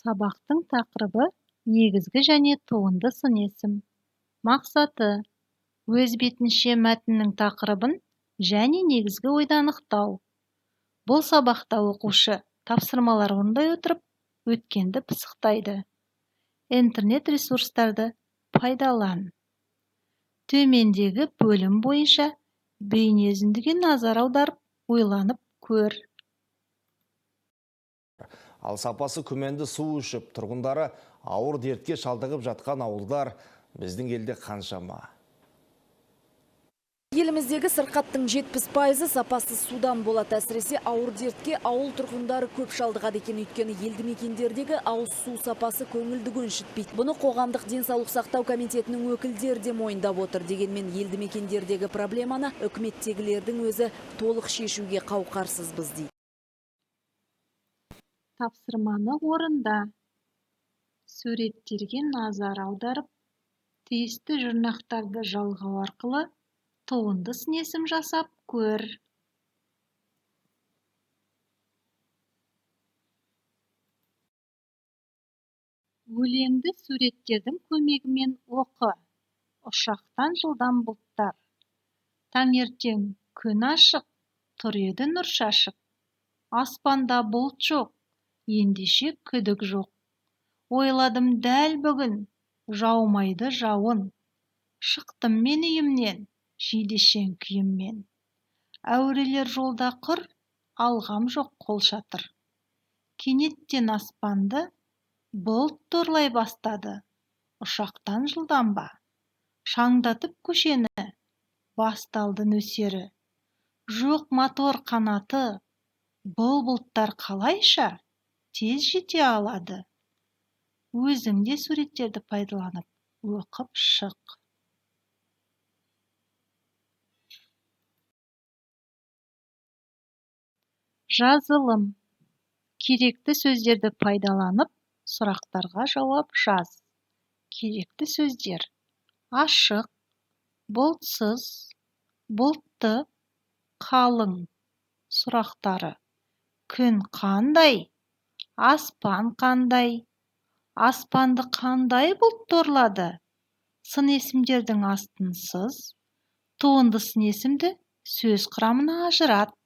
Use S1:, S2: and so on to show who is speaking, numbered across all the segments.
S1: Сабақтың тақырыбы негізгі және туынды сын есім. Мақсаты өз бетінше мәтіннің тақырыбын және негізгі ойды анықтау. Бұл сабақта оқушы тапсырмалар орындай отырып өткенді пысықтайды. Интернет ресурстарды пайдалан. Төмендегі бөлім бойынша бейне үзіндіге назар аударып, ойланып көр.
S2: Ал сапасы күмәнді су ішіп, тұрғындары ауыр дертке шалдығып жатқан ауылдар біздің елде қаншама?
S3: Еліміздегі сырқаттың 70% сапасыз судан болады. Әсіресе ауыр дертке ауыл тұрғындары көп шалдығады екен, өйткені елді мекендердегі ауыз су сапасы көңілді көншітпейді. Бұны қоғамдық денсаулық сақтау комитетінің өкілдері де мойындап отыр. Дегенмен елді мекендердегі проблеманы үкіметтегілердің өзі толық шешуге қауқарсызбыз дейді.
S1: Тапсырманы орында. Суреттерге назар аударып, тиісті жұрнақтарды жалғау арқылы туынды сын есім жасап көр. Өлеңді суреттердің көмегімен оқы. Ұшақтан жылдам бұлттар. Таңертең күн ашық, тұр еді нұр шашып. Аспанда бұлт жоқ, ендеше күдік жоқ. Ойладым дәл бүгін, жаумайды жауын. Шықтым мен үйімнен, жидешең күйіммен. Әурелер жолда құр, алғам жоқ қол шатыр. Кенеттен аспанды бұлт торлай бастады. Ұшақтан жылданба. Шаңдатып көшені, басталды нөсері. Жоқ мотор қанаты, бұл бұлттар қалайша тез жете алады. Өзіңде суреттерді пайдаланып, оқып шық. Жазылым. Керекті сөздерді пайдаланып, сұрақтарға жауап жаз. Керекті сөздер: ашық, бұлтсыз, бұлтты, қалың. Сұрақтары: күн қандай? Аспан қандай? Аспанды қандай бұлт торлады? Сын есімдердің астын сыз. Туынды сын есімді сөз құрамына ажырат.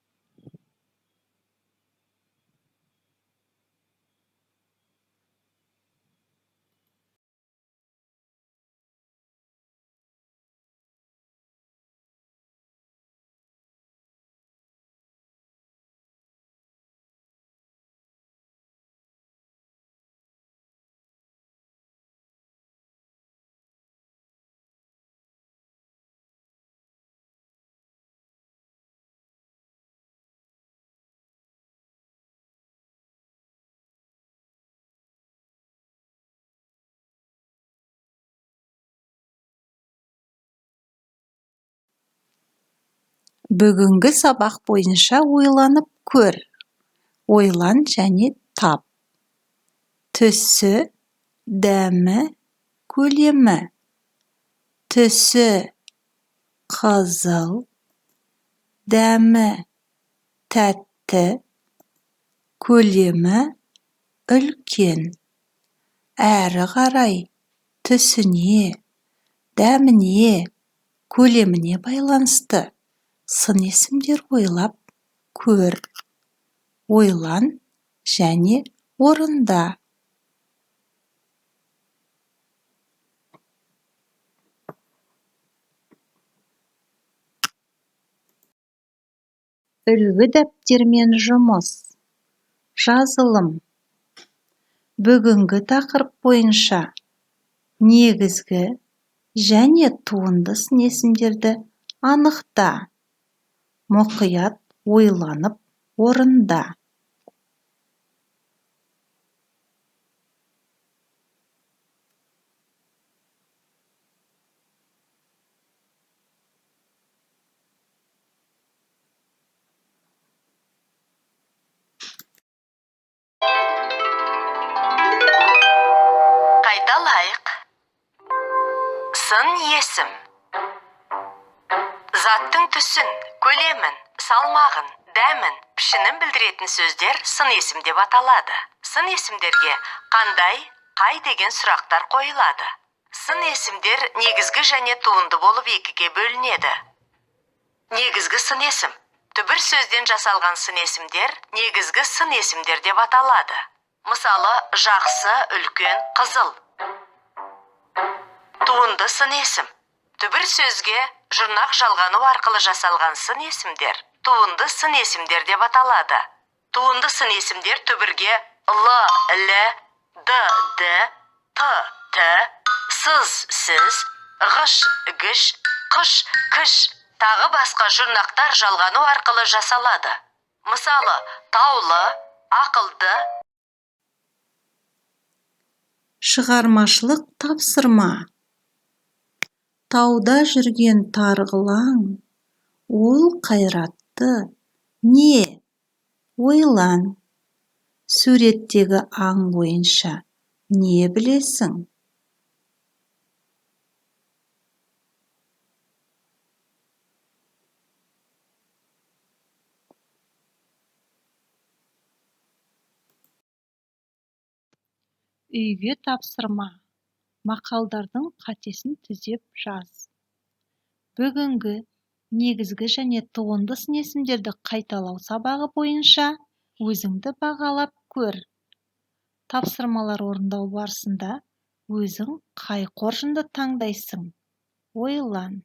S1: Бүгінгі сабақ бойынша ойланып көр. Ойлан және тап. Түсі, дәмі, көлемі. Түсі қызыл, дәмі тәтті, көлемі үлкен. Әрі қарай түсіне, дәміне, көлеміне байланысты сын есімдер ойлап көр. Ойлан және орында. Үлгі дәптермен жұмыс. Жазылым. Бүгінгі тақырып бойынша негізгі және туынды сын есімдерді анықта. Мұқият ойланып орында.
S4: Қайталайық. Сын есім. Заттың түсін, көлемін, салмағын, дәмін, пішінін білдіретін сөздер сын есім деп аталады. Сын есімдерге қандай, қай деген сұрақтар қойылады. Сын есімдер негізгі және туынды болып екіге бөлінеді. Негізгі сын есім. Түбір сөзден жасалған сын есімдер негізгі сын есімдер деп аталады. Мысалы, жақсы, үлкен, қызыл. Туынды сын есім. Түбір сөзге жұрнақ жалғану арқылы жасалған сын есімдер туынды сын есімдер деп аталады. Туынды сын есімдер түбірге л, д, т, сыз, сіз, ғыш, гіш, қыш, кіш тағы басқа жұрнақтар жалғану арқылы жасалады. Мысалы, таулы, ақылды.
S1: Шығармашылық тапсырма. Тауда жүрген тарғылаң, ол қайратты, не? Ойлан. Суреттегі аң бойынша не білесің? Үйге тапсырма. Мақалдардың қатесін түзеп жаз. Бүгінгі негізгі және туынды сын есімдерді қайталау сабағы бойынша өзіңді бағалап көр. Тапсырмалар орындау барысында өзің қай қоржынды таңдайсың? Ойлан.